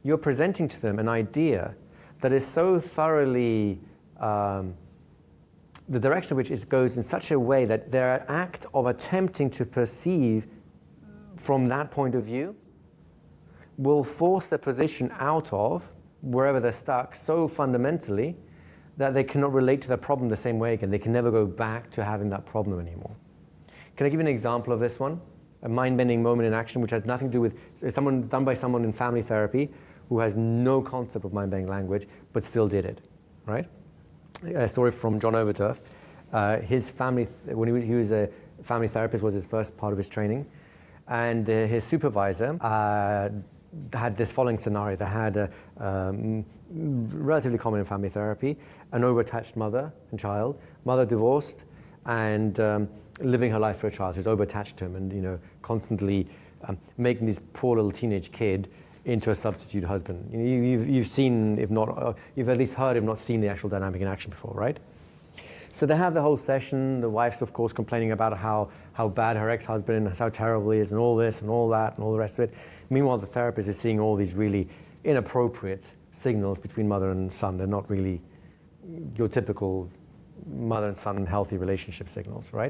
you're presenting to them an idea that is so thoroughly, the direction of which it goes in such a way that their act of attempting to perceive from that point of view will force their position out of wherever they're stuck so fundamentally that they cannot relate to their problem the same way again. They can never go back to having that problem anymore. Can I give you an example of this one? A mind-bending moment in action which has nothing to do with someone done by someone in family therapy who has no concept of mind-bending language but still did it, right? A story from John Overdurf. His family, when he was a family therapist, was his first part of his training, and his supervisor had this following scenario. They had a relatively common in family therapy, an overattached mother and child. Mother divorced and living her life for a child. She's overattached to him and constantly making this poor little teenage kid into a substitute husband. You've seen, if not, you've at least heard, if not seen, the actual dynamic in action before, right? So they have the whole session. The wife's, of course, complaining about how bad her ex-husband and how terrible he is and all this and all that and all the rest of it. Meanwhile, the therapist is seeing all these really inappropriate signals between mother and son. They're not really your typical mother and son healthy relationship signals, right?